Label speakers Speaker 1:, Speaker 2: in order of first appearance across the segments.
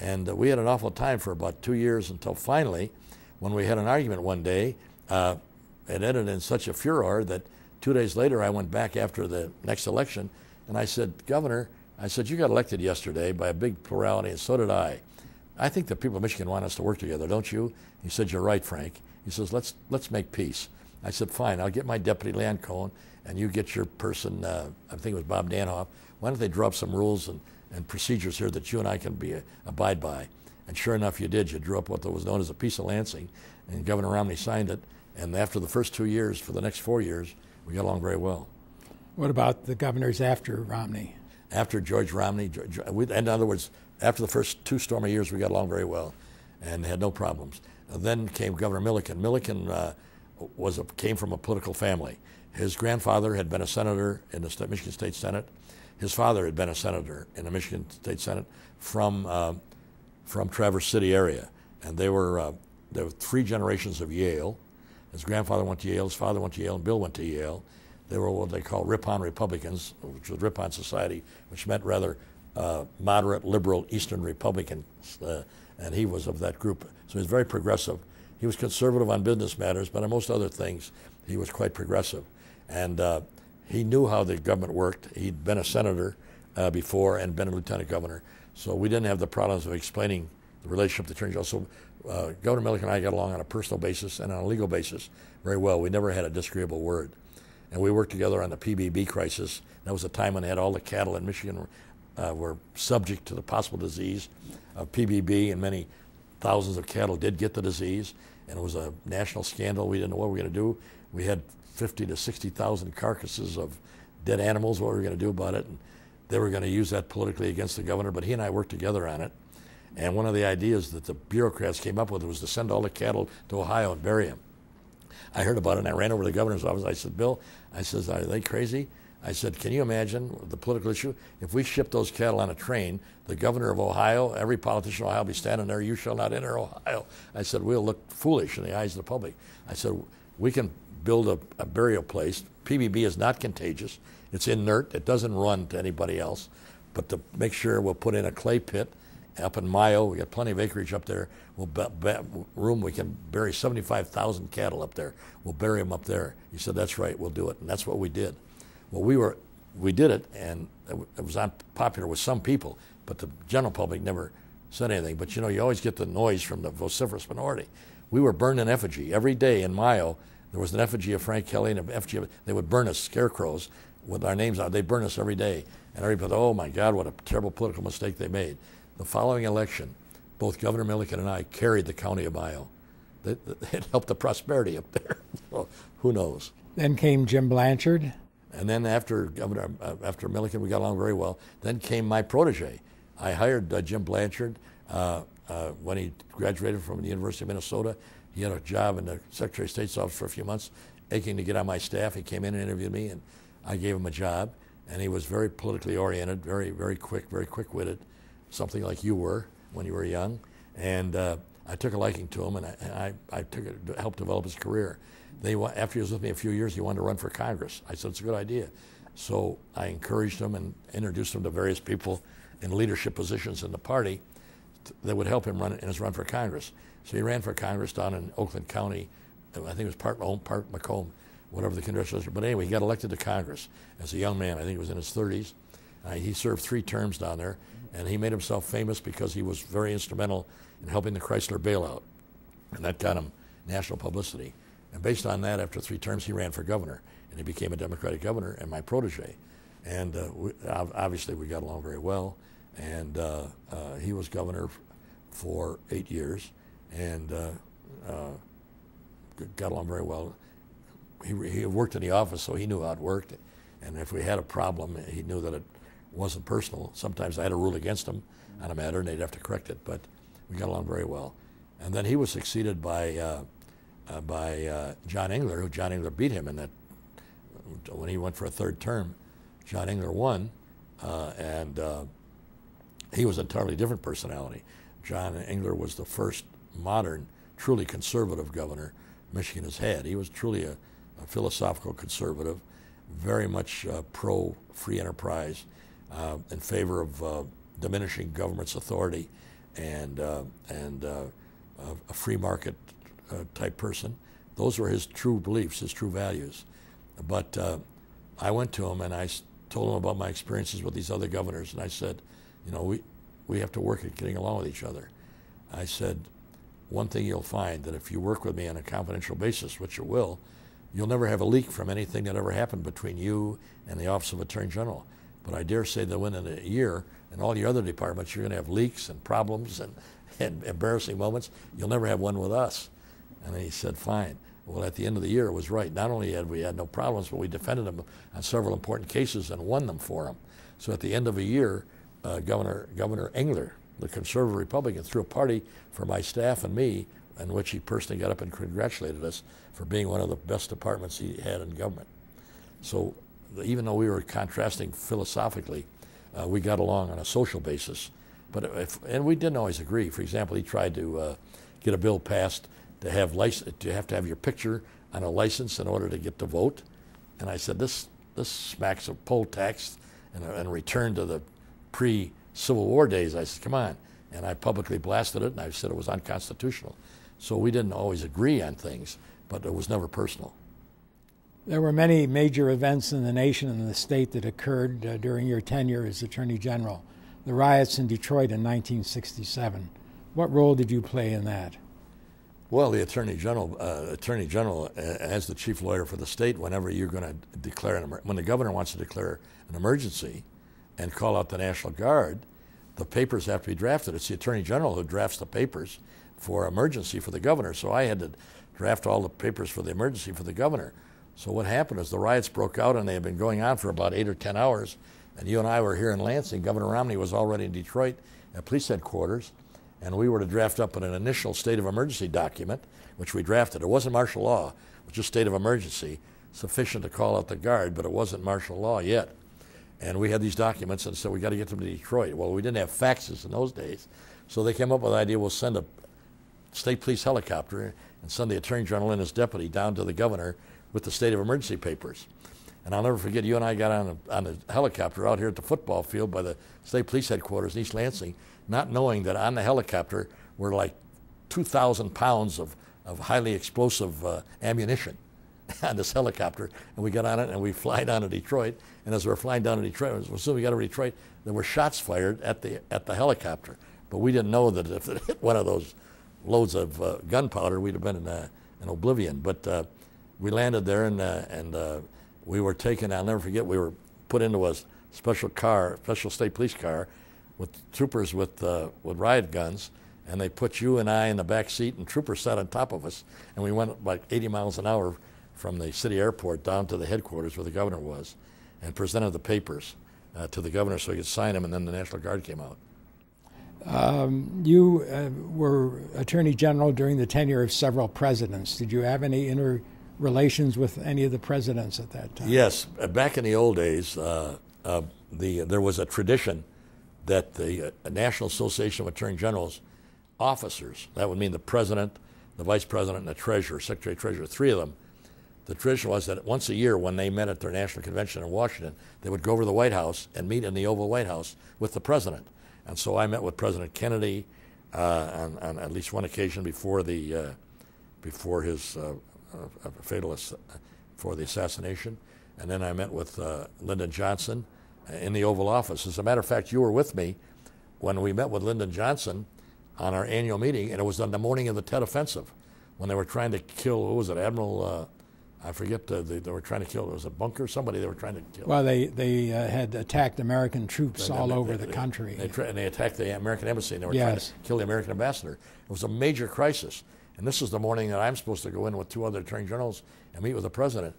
Speaker 1: And we had an awful time for about 2 years until finally, when we had an argument one day, it ended in such a furor that 2 days later I went back after the next election and I said, Governor, I said, you got elected yesterday by a big plurality, and so did I. I think the people of Michigan want us to work together, don't you? He said, you're right, Frank. He says, let's make peace. I said, fine, I'll get my deputy, Land Cohen, and you get your person, I think it was Bob Danhoff. Why don't they draw up some rules and procedures here that you and I can abide by? And sure enough, you did. You drew up what was known as a Peace of Lansing, and Governor Romney signed it. And after the first 2 years, for the next 4 years, we got along very well.
Speaker 2: What about the governors after Romney?
Speaker 1: After George Romney, in other words, after the first 2 stormy years, we got along very well and had no problems. And then came Governor Milliken. Milliken came from a political family. His grandfather had been a senator in the Michigan State Senate. His father had been a senator in the Michigan State Senate from Traverse City area. And there were 3 generations of Yale. His grandfather went to Yale, his father went to Yale, and Bill went to Yale. They were what they call Ripon Republicans, which was Ripon Society, which meant rather moderate, liberal, Eastern Republicans, and he was of that group. So he was very progressive. He was conservative on business matters, but on most other things, he was quite progressive. And he knew how the government worked. He'd been a senator before and been a lieutenant governor, so we didn't have the problems of explaining the relationship to the Attorney General. So Governor Milliken and I got along on a personal basis and on a legal basis very well. We never had a disagreeable word. And we worked together on the PBB crisis. That was a time when they had all the cattle in Michigan were subject to the possible disease of PBB, and many thousands of cattle did get the disease, and it was a national scandal. We didn't know what we were going to do. We had 50 to 60,000 carcasses of dead animals. What were we going to do about it? And they were going to use that politically against the governor, but he and I worked together on it. And one of the ideas that the bureaucrats came up with was to send all the cattle to Ohio and bury them. I heard about it, and I ran over to the governor's office. I said, Bill, I said, are they crazy? I said, can you imagine the political issue? If we ship those cattle on a train, the governor of Ohio, every politician in Ohio will be standing there, you shall not enter Ohio. I said, we'll look foolish in the eyes of the public. I said, we can build a burial place. PBB is not contagious. It's inert. It doesn't run to anybody else. But to make sure, we'll put in a clay pit up in Mayo. We got plenty of acreage up there. We can bury 75,000 cattle up there. We'll bury them up there. He said, that's right, we'll do it. And that's what we did. Well, we did it, and it was unpopular with some people, but the general public never said anything. But you know, you always get the noise from the vociferous minority. We were burned in effigy. Every day in Mayo, there was an effigy of Frank Kelley and an effigy of, they would burn us, scarecrows, with our names on. They'd burn us every day. And everybody thought, oh my God, what a terrible political mistake they made. The following election, both Governor Milliken and I carried the county of Mayo. It helped the prosperity up there. So who knows?
Speaker 2: Then came Jim Blanchard.
Speaker 1: And then after Milliken, we got along very well. Then came my protege. I hired Jim Blanchard when he graduated from the University of Minnesota. He had a job in the Secretary of State's office for a few months, aching to get on my staff. He came in and interviewed me, and I gave him a job. And he was very politically oriented, very, very quick-witted, something like you were when you were young. And I took a liking to him, and I helped develop his career. After he was with me a few years, he wanted to run for Congress. I said, it's a good idea. So I encouraged him and introduced him to various people in leadership positions in the party that would help him run in his run for Congress. So he ran for Congress down in Oakland County. I think it was Part Macomb, whatever the congressional district. But anyway, he got elected to Congress as a young man. I think he was in his 30s. He served 3 terms down there, and he made himself famous because he was very instrumental in helping the Chrysler bailout, and that got him national publicity. And based on that, after 3 terms, he ran for governor, and he became a Democratic governor and my protege. And obviously, we got along very well. And he was governor for 8 years, and got along very well. He worked in the office, so he knew how it worked. And if we had a problem, he knew that it wasn't personal. Sometimes I had to rule against him on a matter, and they'd have to correct it. But we got along very well. And then he was succeeded by John Engler, who John Engler beat him in that, when he went for a 3rd term. John Engler won, and he was an entirely different personality. John Engler was the first modern, truly conservative governor Michigan has had. He was truly a philosophical conservative, very much pro-free enterprise, in favor of diminishing government's authority, a free market type person. Those were his true beliefs, his true values. But I went to him and I told him about my experiences with these other governors, and I said, you know, we have to work at getting along with each other. I said, one thing you'll find, that if you work with me on a confidential basis, which you will, you'll never have a leak from anything that ever happened between you and the Office of Attorney General. But I dare say that within a year, in all your other departments, you're going to have leaks and problems and embarrassing moments. You'll never have one with us. And he said, fine. Well, at the end of the year, it was right. Not only had we had no problems, but we defended him on several important cases and won them for him. So at the end of a year, Governor Engler, the conservative Republican, threw a party for my staff and me, in which he personally got up and congratulated us for being one of the best departments he had in government. So even though we were contrasting philosophically, we got along on a social basis. And we didn't always agree. For example, he tried to get a bill passed to have to have your picture on a license in order to get to vote. And I said, this smacks of poll tax and a return to the pre-Civil War days. I said, come on. And I publicly blasted it, and I said it was unconstitutional. So we didn't always agree on things, but it was never personal.
Speaker 2: There were many major events in the nation and the state that occurred during your tenure as Attorney General. The riots in Detroit in 1967. What role did you play in that?
Speaker 1: Well, the Attorney General, as the chief lawyer for the state, whenever you're going to declare when the governor wants to declare an emergency and call out the National Guard, the papers have to be drafted. It's the Attorney General who drafts the papers for emergency for the governor. So I had to draft all the papers for the emergency for the governor. So what happened is the riots broke out, and they had been going on for about 8 or 10 hours. And you and I were here in Lansing. Governor Romney was already in Detroit at police headquarters. And we were to draft up an initial state of emergency document, which we drafted. It wasn't martial law. It was just state of emergency, sufficient to call out the guard, but it wasn't martial law yet. And we had these documents and said, we got to get them to Detroit. Well, we didn't have faxes in those days. So they came up with the idea, we'll send a state police helicopter and send the Attorney General and his deputy down to the governor with the state of emergency papers. And I'll never forget, you and I got on a helicopter out here at the football field by the state police headquarters in East Lansing, not knowing that on the helicopter were like 2,000 pounds of highly explosive ammunition on this helicopter. And we got on it and we fly down to Detroit. And as we were flying down to Detroit, as soon as we got to Detroit, there were shots fired at the helicopter. But we didn't know that if it hit one of those loads of gunpowder, we'd have been in oblivion. But we landed there and we were taken, I'll never forget, we were put into a special state police car with troopers with riot guns, and they put you and I in the back seat, and troopers sat on top of us, and we went like 80 miles an hour from the city airport down to the headquarters where the governor was, and presented the papers to the governor so he could sign them, and then the National Guard came out.
Speaker 2: You were Attorney General during the tenure of several presidents. Did you have any interrelations with any of the presidents at that time?
Speaker 1: Yes. Back in the old days, there was a tradition that the National Association of Attorney Generals officers, that would mean the president, the vice president, and the treasurer, secretary treasurer, 3 of them, the tradition was that once a year when they met at their national convention in Washington, they would go over to the White House and meet in the Oval White House with the president. And so I met with President Kennedy on at least one occasion before the assassination, and then I met with Lyndon Johnson in the Oval Office. As a matter of fact, you were with me when we met with Lyndon Johnson on our annual meeting, and it was on the morning of the Tet Offensive when they were trying to kill, what was it, Admiral, I forget, they were trying to kill, it was a bunker, somebody they were trying to kill.
Speaker 2: Well, they had attacked American troops all over the country.
Speaker 1: And they attacked the American embassy, and they were
Speaker 2: Yes.
Speaker 1: trying to kill the American ambassador. It was a major crisis. And this is the morning that I'm supposed to go in with 2 other attorney generals and meet with the president.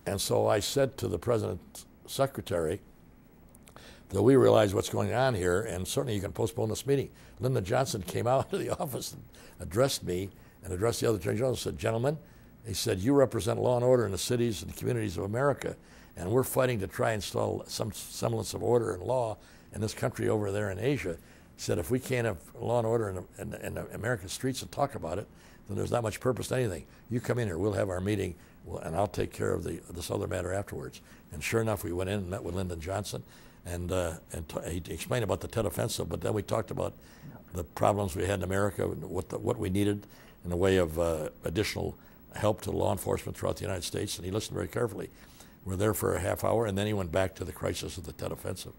Speaker 1: And so I said to the president's secretary that we realize what's going on here, and certainly you can postpone this meeting. Lyndon Johnson came out of the office and addressed me and addressed the other attorney generals and said, gentlemen, he said, you represent law and order in the cities and communities of America, and we're fighting to try and install some semblance of order and law in this country over there in Asia. He said, if we can't have law and order in the American streets and talk about it, then there's not much purpose to anything. You come in here, we'll have our meeting, and I'll take care of this other matter afterwards. And sure enough, we went in and met with Lyndon Johnson, he explained about the Tet Offensive, but then we talked about the problems we had in America, what we needed in the way of additional help to law enforcement throughout the United States, and he listened very carefully. We're there for a half hour, and then he went back to the crisis of the Tet Offensive.